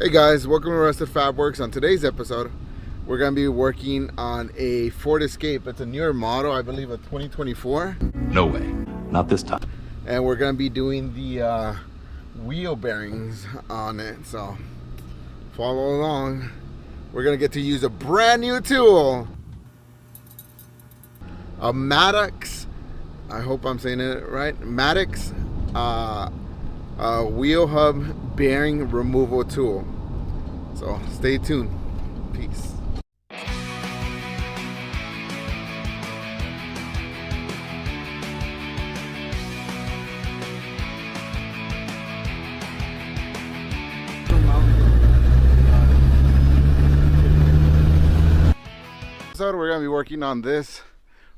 Hey guys, welcome to Rusted Fab Works. On today's episode, we're going to be working on a Ford Escape. It's a newer model, I believe a 2024. No way, not this time. And we're going to be doing the wheel bearings on it, so follow along. We're going to get to use a brand new tool, a Maddox, I hope I'm saying it right, Maddox wheel hub bearing removal tool. So stay tuned. Peace. So we're gonna be working on this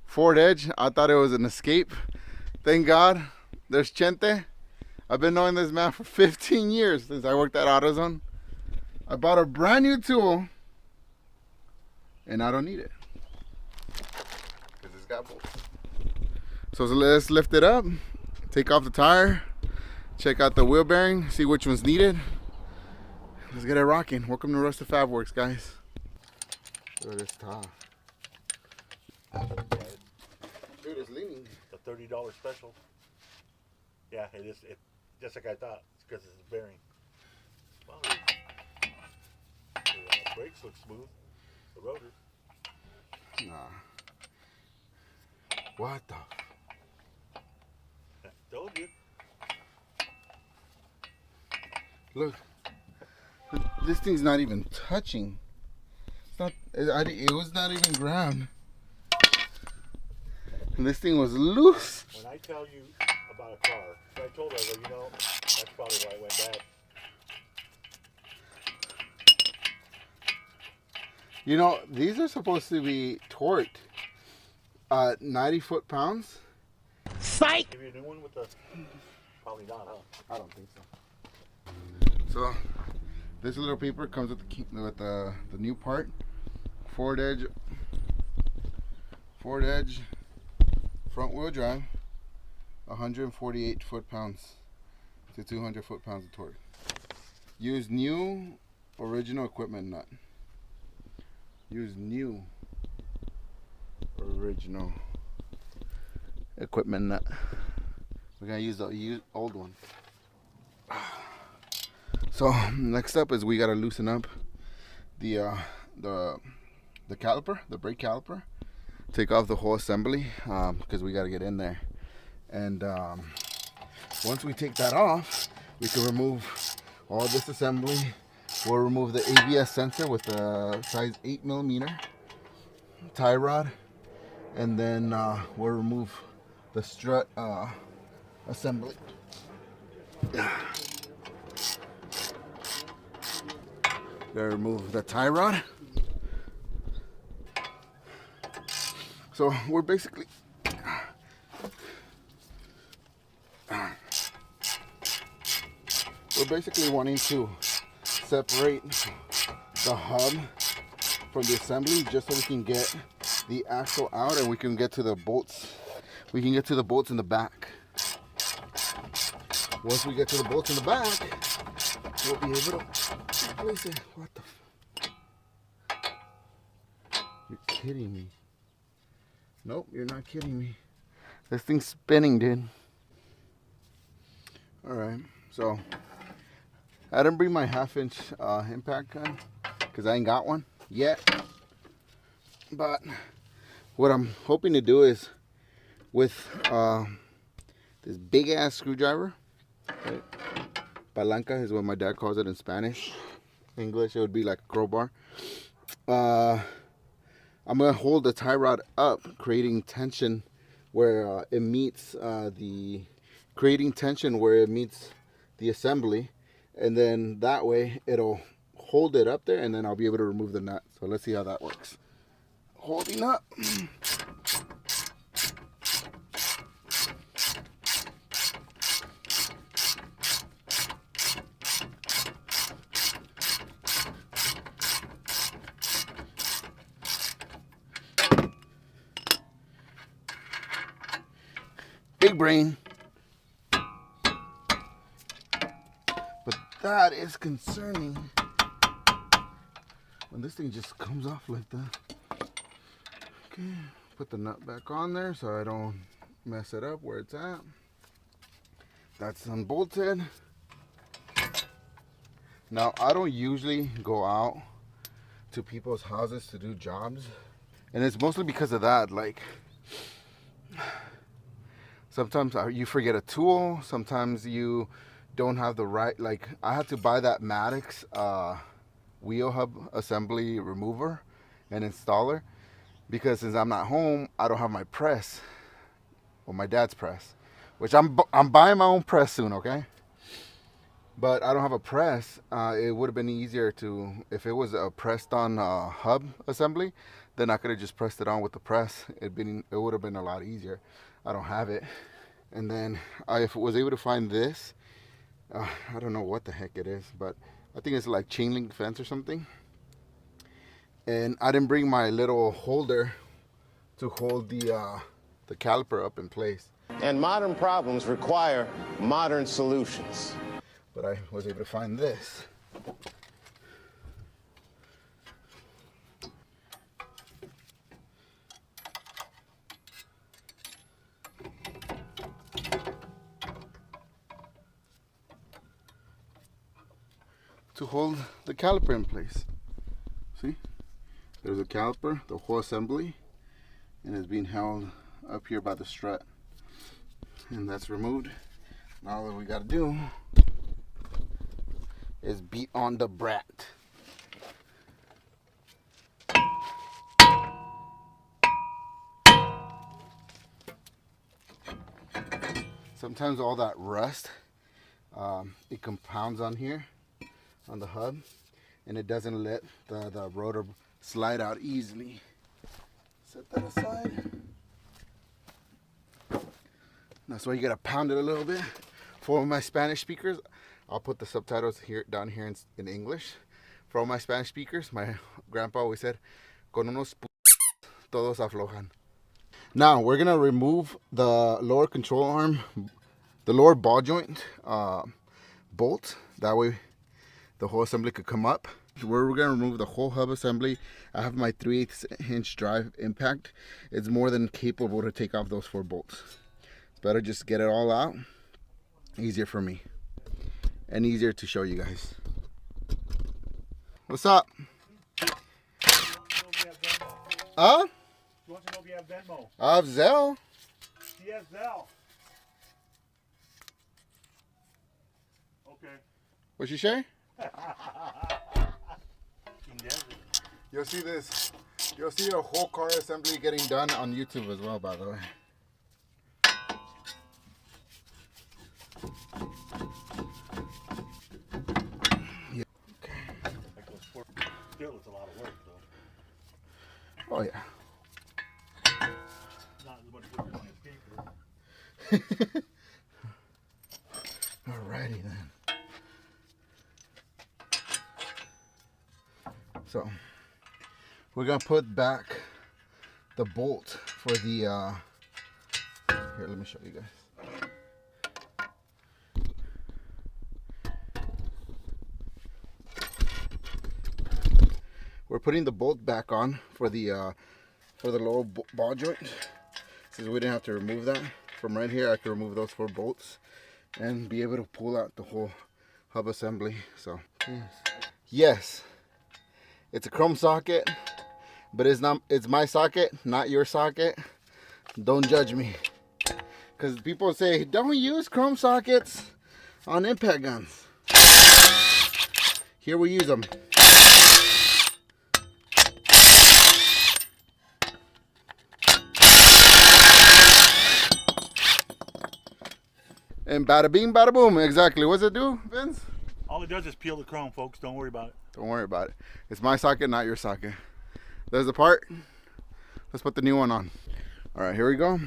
Ford Edge. I thought it was an Escape. Thank God there's Chente. I've been knowing this man for 15 years since I worked at AutoZone. I bought a brand new tool and I don't need it because it's got bolts. So let's lift it up, take off the tire, check out the wheel bearing, see which one's needed. Let's get it rocking. Welcome to Rusted Fab Works, guys. Look at this top. Dude, it's leaning. A $30 special. Yeah, it is. It just like I thought. It's because it's bearing. Wow. The brakes look smooth. The rotor. Nah. What the? Told you. Look. This thing's not even touching. It's not. It was not even grabbed. And this thing was loose. When I tell you about a car, so I told her, well, you know, that's probably why it went bad. You know, these are supposed to be torqued 90 foot-pounds. Psych! Give you a new one with the... Probably not, huh? I don't think so. So, this little paper comes with the new part. Ford Edge front wheel drive, 148 foot-pounds to 200 foot-pounds of torque. Use new original equipment nut. Use new original equipment nut. We're gonna use the old one. So next up is we gotta loosen up the caliper, the brake caliper. Take off the whole assembly because we gotta get in there. And once we take that off, we can remove all this assembly. We'll remove the ABS sensor with the size 8mm tie rod, and then we'll remove the strut assembly. Gotta remove the tie rod. So we're basically wanting to separate the hub from the assembly just so we can get the axle out and we can get to the bolts. We can get to the bolts in the back. Once we get to the bolts in the back, we'll be able to place it. What the You're kidding me. Nope, you're not kidding me. This thing's spinning, dude. Alright, so I didn't bring my 1/2-inch impact gun because I ain't got one yet. But what I'm hoping to do is with this big ass screwdriver, right? Palanca is what my dad calls it in Spanish. English, it would be like a crowbar. I'm gonna hold the tie rod up, creating tension where it meets the assembly, and then that way it'll hold it up there, and then I'll be able to remove the nut. So let's see how that works. Holding up. Big brain. But that is concerning when this thing just comes off like that. Okay, put the nut back on there so I don't mess it up where it's at. That's unbolted. Now, I don't usually go out to people's houses to do jobs, and it's mostly because of that. Like, sometimes you forget a tool, sometimes you don't have the right, like, I had to buy that Maddox wheel hub assembly remover and installer, because since I'm not home, I don't have my press, or my dad's press, which I'm buying my own press soon, okay? But I don't have a press. It would have been easier to, if it was a pressed on hub assembly, then I could have just pressed it on with the press. It would have been a lot easier. I don't have it. And then I was able to find this. I don't know what the heck it is, but I think it's like chain link fence or something. And I didn't bring my little holder to hold the caliper up in place. And modern problems require modern solutions. But I was able to find this. To hold the caliper in place. See? There's a caliper, the whole assembly, and it's being held up here by the strut. And that's removed. Now all that we gotta do is beat on the brat. Sometimes all that rust, it compounds on here, on the hub, and it doesn't let the rotor slide out easily. Set that aside. That's why you gotta pound it a little bit. For my Spanish speakers, I'll put the subtitles here down here in English. For all my Spanish speakers, my grandpa always said, "Con unos todos aflojan." Now we're gonna remove the lower control arm, the lower ball joint bolt. That way, the whole assembly could come up. We're gonna remove the whole hub assembly. I have my 3/8 inch drive impact. It's more than capable to take off those 4 bolts. It's better just get it all out. Easier for me. And easier to show you guys. What's up? Huh? He wants to know if you have Venmo. I have Zelle. He has Zelle. Okay. What'd you say? King Desert. You'll see this. You'll see a whole car assembly getting done on YouTube as well, by the way. Still, it's a lot of work, though. Oh yeah. Not as much work on a skateboard. Alrighty then. So we're gonna put back the bolt for the here, let me show you guys. We're putting the bolt back on for the lower ball joint. Since we didn't have to remove that from right here, I could remove those 4 bolts and be able to pull out the whole hub assembly. So yes, it's a chrome socket, but it's my socket, not your socket. Don't judge me, because people say don't use chrome sockets on impact guns. Here we use them. And bada bing, bada boom. Exactly. What's it do, Vince? All it does is peel the chrome, folks. Don't worry about it. Don't worry about it. It's my socket, not your socket. There's the part. Let's put the new one on. All right, here we go.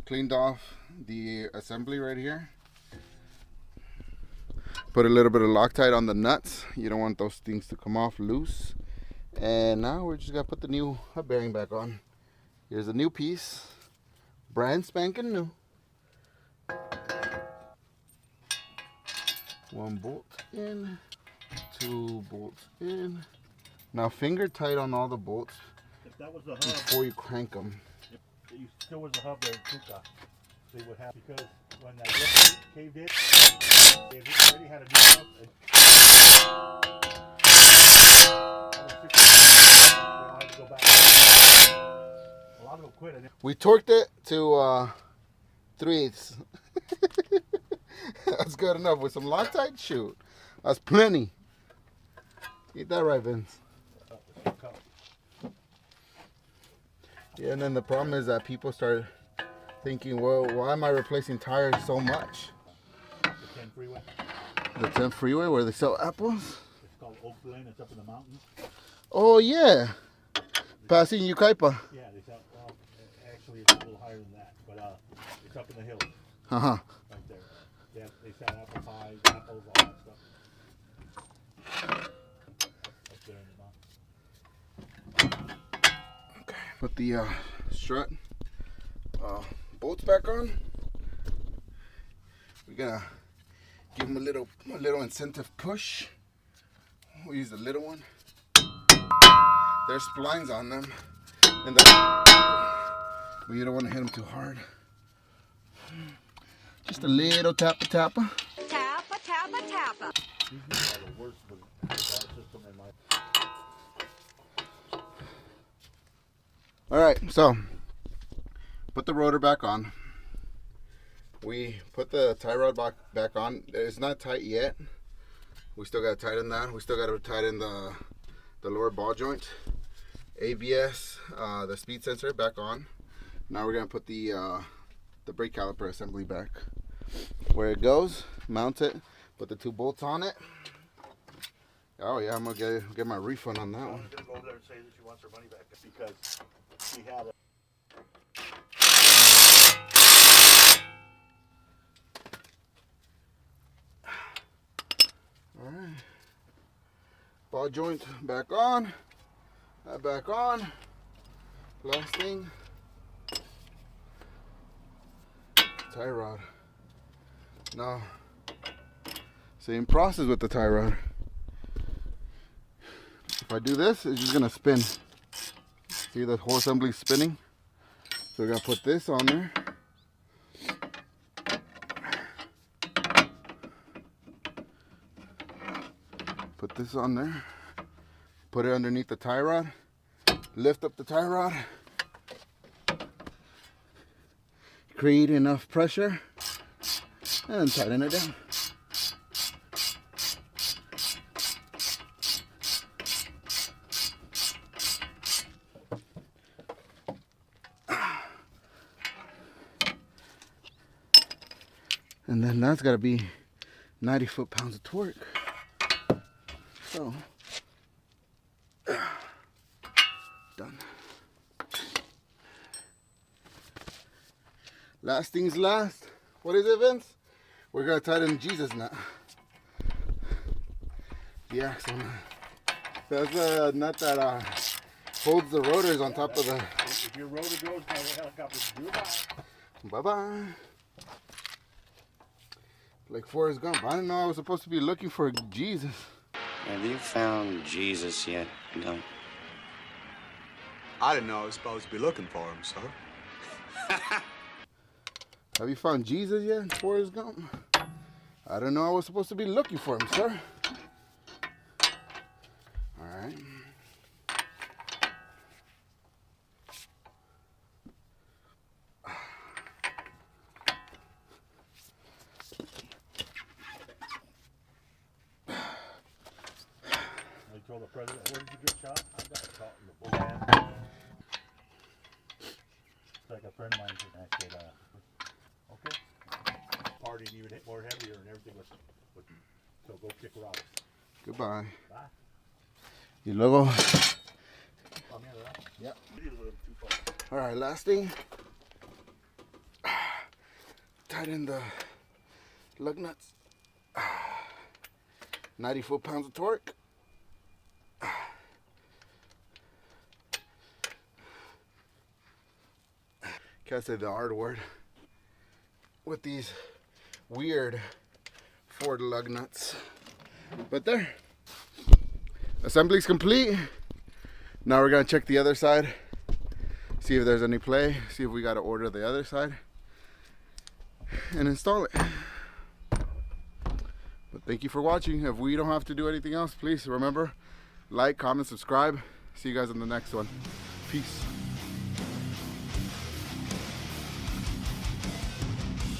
Cleaned off the assembly right here. Put a little bit of Loctite on the nuts. You don't want those things to come off loose. And now we're just gonna put the new hub bearing back on. Here's a new piece. Brand spanking new. 1 bolt in, 2 bolts in, Now finger tight on all the bolts If that was the hub, before you crank them. if you still was the hub there in Tuca, they would have, because when that lift caved in, they already had a new hub. And they had to go back. A lot of them quit. And We torqued it to 3/8. That's good enough. With some Loctite, shoot, that's plenty. Eat that right, Vince. Yeah, and then the problem is that people start thinking, well, why am I replacing tires so much? the 10 freeway, The 10 freeway where they sell apples? it's called Oak Glen. It's up in the mountains. Oh, yeah. Passing Yucaipa. Yeah, they sell, well, actually it's a little higher than that, but it's up in the hills Uh-huh. right there. They sell apple pies, apples, all that stuff. Up there in the mountains. Put the strut bolts back on. We're gonna give them a little incentive push. We'll use the little one. There's splines on them, and but you don't want to hit them too hard. Just a little tappa. Tappa, tappa, tappa. These are the worst with our system in my. All right, so put the rotor back on. We put the tie rod back on. It's not tight yet. We still got to tighten that. We still got to tighten the lower ball joint. ABS, the speed sensor back on. Now we're gonna put the brake caliper assembly back where it goes. Mount it. Put the 2 bolts on it. Oh yeah, I'm gonna get my refund on that I one. was gonna go over there and say that she wants her money back because she had a. All right. Ball joint back on. That back on. Last thing. Tie rod. Now, same process with the tie rod. If I do this, it's just gonna spin. See the whole assembly spinning? So we're gonna put this on there. Put this on there. Put it underneath the tie rod. Lift up the tie rod. Create enough pressure. And tighten it down. And then that's got to be 90 foot-pounds of torque. So, done. Last things last. What is it, Vince? We're going to tighten Jesus nut. The axle nut. That's the nut that holds the rotors on top of the... If your rotor goes, my helicopter do it. Bye-bye. Like Forrest Gump. I didn't know I was supposed to be looking for Jesus. Have you found Jesus yet, Doug? I didn't know I was supposed to be looking for him, sir. Have you found Jesus yet, Forrest Gump? I didn't know I was supposed to be looking for him, sir. All right. I told the president, where did you get shot? I got shot in the bull hand. It's like a friend of mine said, okay. Party even hit more heavier and everything was so go kick rocks. Goodbye. Bye. Y luego. Oh, man, right? Yep. It is a little too far. All right, last thing. Tighten the lug nuts. 90 foot-pounds of torque. Can't say the R word with these weird Ford lug nuts. But there. Assembly's complete. Now we're gonna check the other side, see if there's any play, see if we gotta order the other side and install it. But thank you for watching. If we don't have to do anything else, please remember, like, comment, subscribe. See you guys in the next one. Peace.